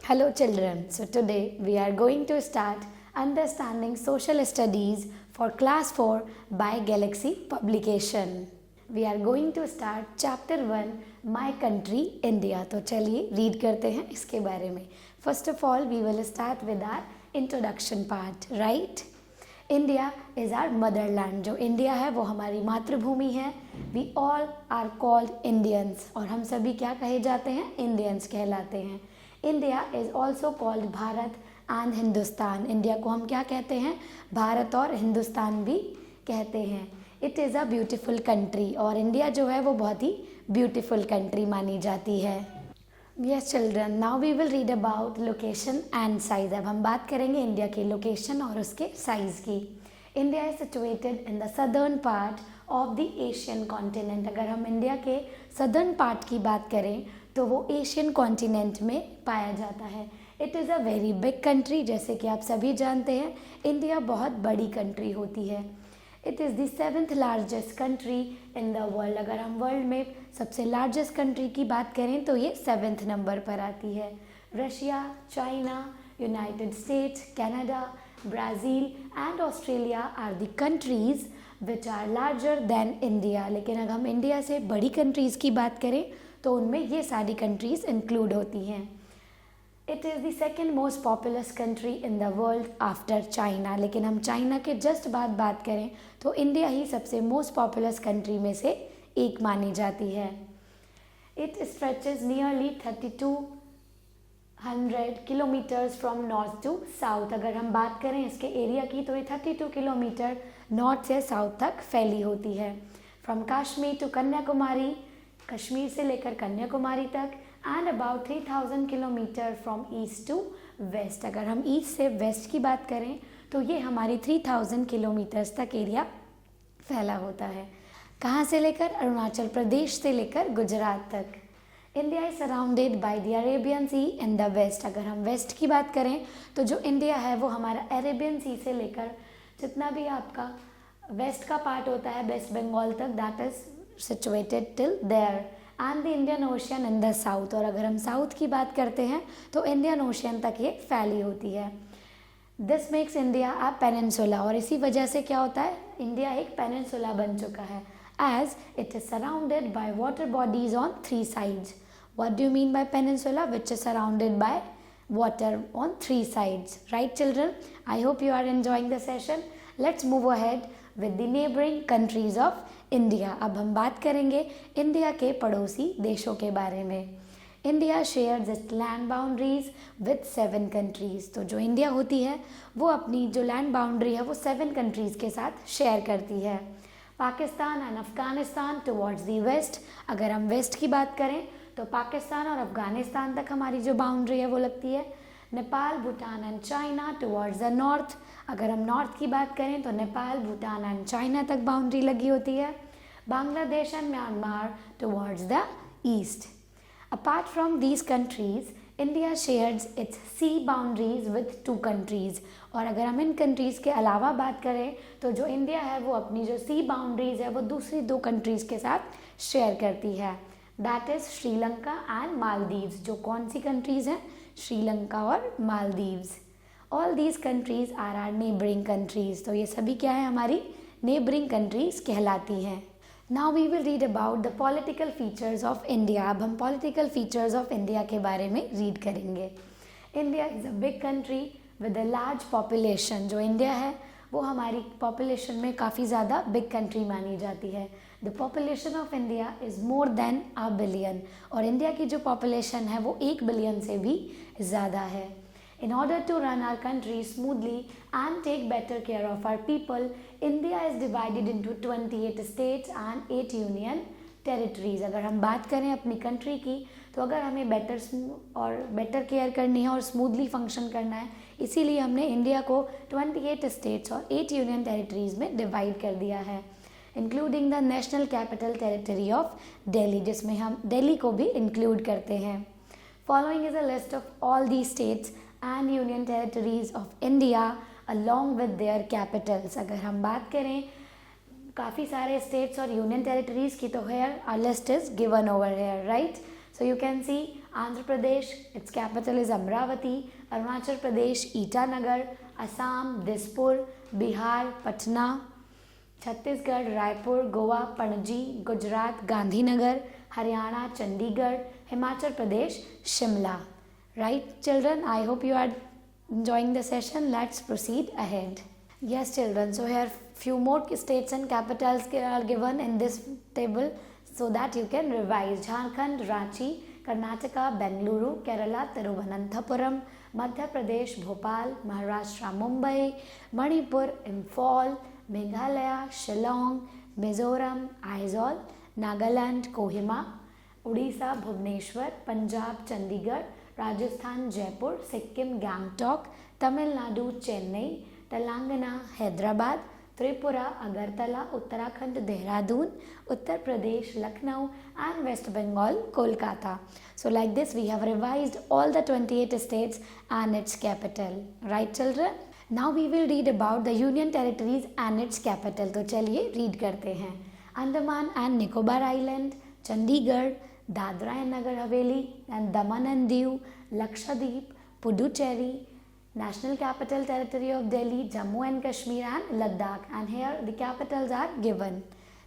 Hello children, so today we are going to start understanding social studies for class 4 by Galaxy Publication. We are going to start chapter 1 My Country India. तो चलिए read करते हैं इसके बारे में. First of all we will start with our introduction part, right? India is our motherland. जो India है वो हमारी मातृभूमि है. We all are called Indians और हम सभी क्या कहे जाते हैं? Indians कहलाते हैं. India is also called Bharat and Hindustan. India को हम क्या कहते हैं? भारत और हिंदुस्तान भी कहते हैं. It is a beautiful country और इंडिया जो है वो बहुत ही ब्यूटीफुल कंट्री मानी जाती है. Yes children, now we will read about location and size. अब हम बात करेंगे इंडिया की लोकेशन और उसके साइज़ की. India is situated in the southern part of the Asian continent. अगर हम इंडिया के सदर्न पार्ट की बात करें तो वो एशियन कॉन्टिनेंट में पाया जाता है. It is a very big country. जैसे कि आप सभी जानते हैं इंडिया बहुत बड़ी कंट्री होती है. It is the 7th largest country in the world. अगर हम वर्ल्ड में सबसे लार्जेस्ट कंट्री की बात करें तो ये 7th नंबर पर आती है. Russia, China, United States, Canada, Brazil and Australia are the countries which are larger than India. लेकिन अगर हम इंडिया से बड़ी कंट्रीज़ की बात करें तो उनमें ये सारी कंट्रीज़ इंक्लूड होती हैं. It is the second most populous country in the world after China. लेकिन हम चाइना के जस्ट बाद बात करें तो इंडिया ही सबसे मोस्ट पॉपुलस कंट्री में से एक मानी जाती है. It stretches nearly 3200 kilometres from north to south. अगर हम बात करें इसके एरिया की तो ये 32 किलोमीटर नॉर्थ से साउथ तक फैली होती है. फ्रॉम कश्मीर टू कन्याकुमारी, कश्मीर से लेकर कन्याकुमारी तक, and about 3000 kilometre from east to west. अगर हम ईस्ट से वेस्ट की बात करें तो ये हमारी 3000 किलोमीटर्स तक एरिया फैला होता है. कहाँ से लेकर? अरुणाचल प्रदेश से लेकर गुजरात तक. India is surrounded by the Arabian sea in the west. अगर हम वेस्ट की बात करें तो जो इंडिया है वो हमारा अरेबियन सी से लेकर जितना भी आपका वेस्ट का पार्ट होता है वेस्ट बंगाल तक, that is situated till there, and the Indian Ocean in the south. और अगर हम साउथ की बात करते हैं तो इंडियन ओशियन तक ये फैली होती है. This makes India a peninsula. और इसी वजह से क्या होता है? इंडिया एक पेनिनसुला बन चुका है as it is surrounded by water bodies on 3 sides. What do you mean by peninsula? Which is surrounded by water on 3 sides. Right children, I hope you are enjoying the session. Let's move ahead with the neighbouring countries of India. अब हम बात करेंगे India के पड़ोसी देशों के बारे में. India shares it's land boundaries with 7 countries. तो जो इंडिया होती है वो अपनी जो लैंड बाउंड्री है वो 7 कंट्रीज़ के साथ शेयर करती है. Pakistan and Afghanistan towards the west. अगर हम वेस्ट की बात करें तो पाकिस्तान और अफगानिस्तान तक हमारी जो बाउंड्री है वो लगती है. Nepal, Bhutan and China towards the north. अगर हम नॉर्थ की बात करें तो नेपाल, भूटान एंड चाइना तक बाउंड्री लगी होती है. Bangladesh and Myanmar towards the east. Apart from these countries India shares its sea boundaries with 2 countries. और अगर हम इन कंट्रीज़ के अलावा बात करें तो जो इंडिया है वो अपनी जो सी बाउंड्रीज है वो दूसरी 2 कंट्रीज़ के साथ शेयर करती है. That is Sri Lanka and Maldives. जो कौन सी कंट्रीज़ हैं? श्रीलंका और Maldives. All these countries are are neighbouring countries. तो ये सभी क्या है? हमारी नेबरिंग कंट्रीज़ कहलाती हैं. Now we will read about the political features of India. अब हम पॉलिटिकल फीचर्स ऑफ इंडिया के बारे में रीड करेंगे. India is a big country with a large population. जो इंडिया है वो हमारी पॉपुलेशन में काफ़ी ज़्यादा बिग कंट्री मानी जाती है. The population of India is more than a billion. और इंडिया की जो पॉपुलेशन है वो 1 बिलियन से भी ज़्यादा है. In order to run our country smoothly and take better care of our people, India is divided into 28 states and 8 union territories. अगर हम बात करें अपनी कंट्री की तो अगर हमें बेटर केयर करनी है और स्मूथली फंक्शन करना है, इसीलिए हमने इंडिया को 28 स्टेट्स और 8 यूनियन टेरिटरीज़ में डिवाइड कर दिया है, including the national capital territory of Delhi, जिसमें हम दिल्ली को भी इंक्लूड करते हैं. Following is a list of all the states and union territories of India along with their capitals. अगर हम बात करें काफ़ी सारे स्टेट्स और यूनियन टेरिटरीज़ की तो here our list is given over here, right? So you can see Andhra Pradesh, it's capital is Amravati, Arunachal Pradesh Itanagar, Assam Dispur, Bihar Patna, Chhattisgarh Raipur, Goa Panaji, Gujarat Gandhinagar, Haryana Chandigarh, Himachal Pradesh Shimla. Right children, I hope you are enjoying the session. Let's proceed ahead. Yes children, so here few more states and capitals are given in this table so that you can revise. Jharkhand Ranchi, Karnataka Bengaluru, Kerala Thiruvananthapuram, Madhya Pradesh Bhopal, Maharashtra Mumbai, Manipur Imphal, Meghalaya Shillong, Mizoram Aizawl, Nagaland Kohima, Odisha Bhubaneswar, Punjab Chandigarh, Rajasthan Jaipur, Sikkim Gangtok, Tamil Nadu Chennai, Telangana Hyderabad, Tripura Agartala, Uttarakhand Dehradun, Uttar Pradesh Lucknow and West Bengal Kolkata. So like this we have revised all the 28 states and its capital. Right children? Now we will read about the union territories and its capital. तो चलिए read करते हैं. Andaman and Nicobar island, Chandigarh, Dadra and Nagar Haveli and Daman and Diu, Lakshadweep, Puducherry, national capital territory of Delhi, Jammu and Kashmir and Ladakh, and here the capitals are given.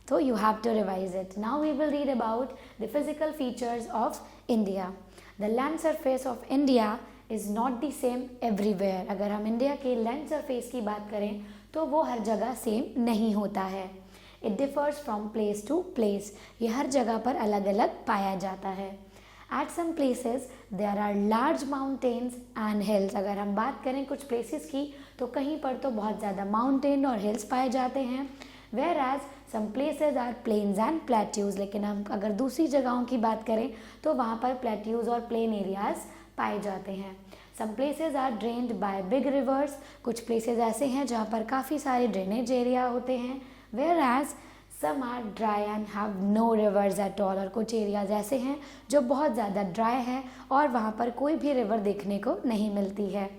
So you have to revise it. Now we will read about the physical features of India. The land surface of India is not the same everywhere. अगर हम India के land surface की बात करें तो वो हर जगह same नहीं होता है. It differs from place to place. ये हर जगह पर अलग अलग पाया जाता है. At some places there are large mountains and hills. अगर हम बात करें कुछ places की तो कहीं पर तो बहुत ज़्यादा mountain और hills पाए जाते हैं. Whereas some places are plains and plateaus. लेकिन हम अगर दूसरी जगहों की बात करें तो वहाँ पर plateaus और plain areas पाए जाते हैं. Some places are drained by big rivers. कुछ places ऐसे हैं जहाँ पर काफ़ी सारे drainage area होते हैं. Whereas some are dry and have no rivers at all. और कुछ एरियाज ऐसे हैं जो बहुत ज़्यादा ड्राई है और वहाँ पर कोई भी रिवर देखने को नहीं मिलती है.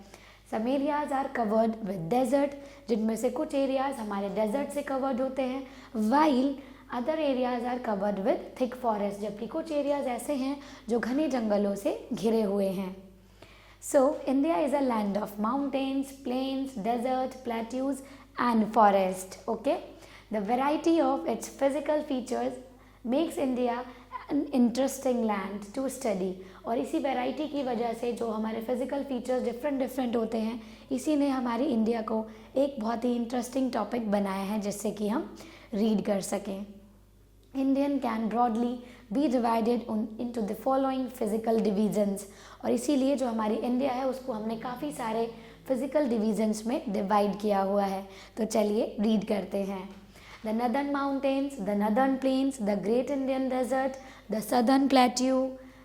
Some areas are covered with desert, जिनमें से कुछ एरियाज हमारे डेजर्ट से कवर्ड होते हैं, while other areas are covered with thick forest, जबकि कुछ एरियाज ऐसे हैं जो घने जंगलों से घिरे हुए हैं. So India is a land of mountains, plains, desert, plateaus and forest. Okay. The variety of its physical features makes India an interesting land to study. और इसी वैरायटी की वजह से जो हमारे फिजिकल फीचर्स डिफरेंट होते हैं, इसी ने हमारी इंडिया को एक बहुत ही इंटरेस्टिंग टॉपिक बनाया है जिससे कि हम रीड कर सकें. Indian can broadly be divided into the following physical divisions. और इसीलिए जो हमारी इंडिया है उसको हमने काफ़ी सारे फिजिकल डिविजन्स में डिवाइड किया हुआ है. तो चलिए रीड करते हैं. The northern mountains, the northern plains, the great Indian desert, the southern plateau,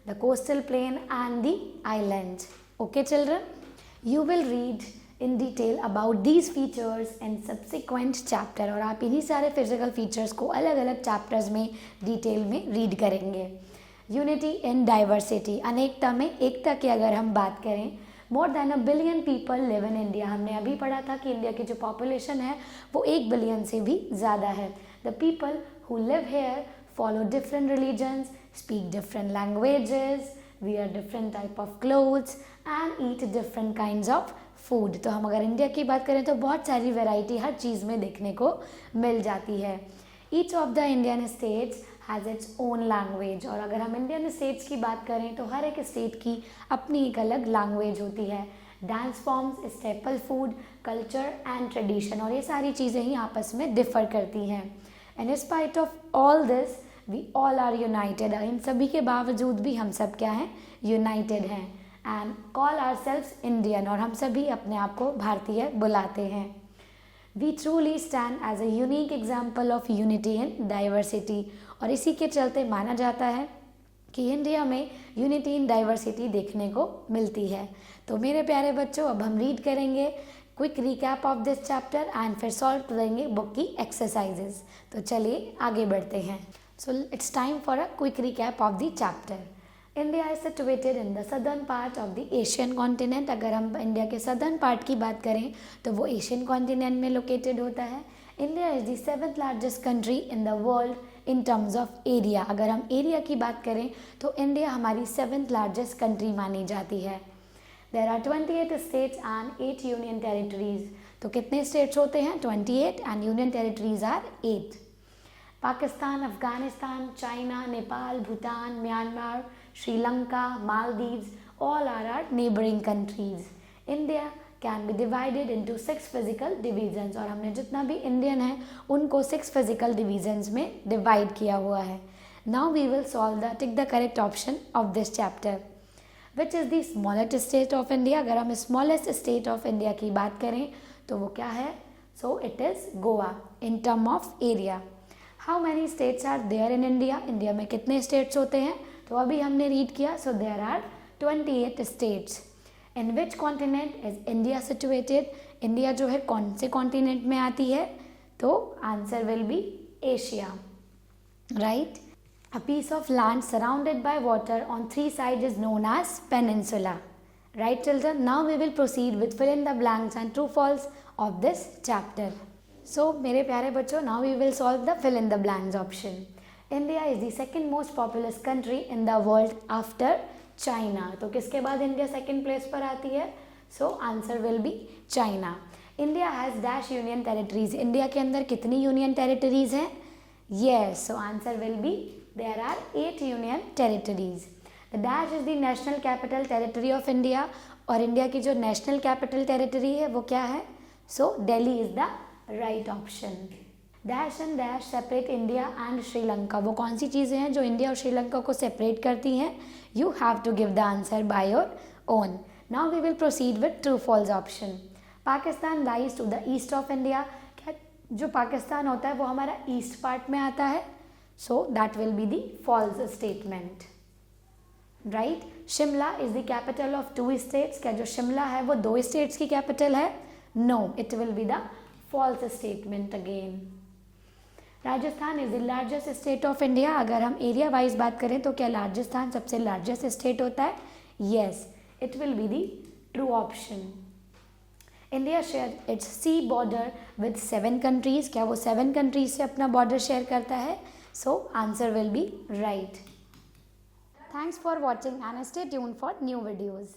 the coastal plain and the islands. Okay children? You will read in detail about these features in subsequent chapter. और आप इन्हीं सारे physical features को अलग अलग chapters में detail में read करेंगे. Unity in diversity. अनेकता में एकता की अगर हम बात करें, more than 1 billion people live in India. हमने अभी पढ़ा था कि इंडिया की जो पॉपुलेशन है वो 1 बिलियन से भी ज़्यादा है. The people who live here follow different religions, speak different languages, wear different type of clothes and eat different kinds of food. तो हम अगर इंडिया की बात करें तो बहुत सारी वैरायटी हर चीज़ में देखने को मिल जाती है. Each of the Indian states has its own language. और अगर हम इंडियन स्टेट्स की बात करें तो हर एक स्टेट की अपनी एक अलग लैंग्वेज होती है. Dance forms, staple food, culture and tradition, और ये सारी चीज़ें ही आपस में डिफर करती हैं. And in spite of all this we all are united. इन सभी के बावजूद भी हम सब क्या हैं? यूनाइटेड हैं. And call ourselves Indian, और हम सभी अपने आप को भारतीय बुलाते हैं. We truly stand as a unique example of unity in diversity. और इसी के चलते माना जाता है कि इंडिया में यूनिटी इन डाइवर्सिटी देखने को मिलती है. तो मेरे प्यारे बच्चों, अब हम रीड करेंगे quick recap of this chapter and फिर सॉल्व करेंगे बुक की एक्सरसाइजेज. तो चलिए आगे बढ़ते हैं. So it's time for a quick recap of the chapter. India is situated in the southern part of the Asian continent. अगर हम इंडिया के सदर्न पार्ट की बात करें तो वो एशियन कॉन्टिनेंट में लोकेटेड होता है. India is the 7th largest country in the world in terms of area. अगर हम एरिया की बात करें तो इंडिया हमारी 7th लार्जेस्ट कंट्री मानी जाती है। There are 28 states and 8 union territories. तो कितने स्टेट्स होते हैं? 28 and union territories are 8। Pakistan, Afghanistan, China, Nepal, Bhutan, Myanmar, Sri Lanka, Maldives, all are our neighboring countries. India can be divided into 6 physical divisions और हमने जितना भी इंडियन है उनको 6 physical divisions में डिवाइड किया हुआ है। Now we will solve the take the correct option of this chapter. Which is the smallest state of India? अगर हम smallest state of India की बात करें तो वो क्या है? So it is Goa in term of area. How many states are there in India? India में कितने states होते हैं? तो अभी हमने रीड किया। So there are 28 states. In which continent is India situated? India जो है कौन से कॉन्टिनेंट में आती है? तो answer will B Asia, right. A piece of land surrounded by water on 3 sides is known as peninsula. Right children? Now we will proceed with fill in the blanks and true false of this chapter. So मेरे प्यारे बच्चों, now we will solve the fill in the blanks option. India is the second most populous country in the world after China. तो किसके बाद India second place पर आती है? So answer will be China. India has dash union territories. India के अंदर कितनी union territories हैं? Yes, so answer will be there are 8 union territories. The dash is the national capital territory of India. और India की जो national capital territory है वो क्या है? So Delhi is the right option. Dash and dash separate India and Sri Lanka. वो कौन सी चीज़ें हैं जो इंडिया और श्रीलंका को सेपरेट करती हैं? You have to give the answer by your own. Now we will proceed with true false option. Pakistan lies to the east of India. क्या जो पाकिस्तान होता है वो हमारा ईस्ट पार्ट में आता है? So that will be the false statement, right. Shimla is the capital of 2 states. क्या जो शिमला है वो 2 स्टेट्स की कैपिटल है? No, it will be the false statement again. Rajasthan is the largest state of India. अगर हम एरिया वाइज बात करें तो क्या राजस्थान सबसे लार्जेस्ट स्टेट होता है? Yes, it will be the true option. India share its sea border with 7 countries. क्या वो 7 कंट्रीज से अपना बॉर्डर शेयर करता है? So answer will B right. Thanks for watching and stay tuned for new videos.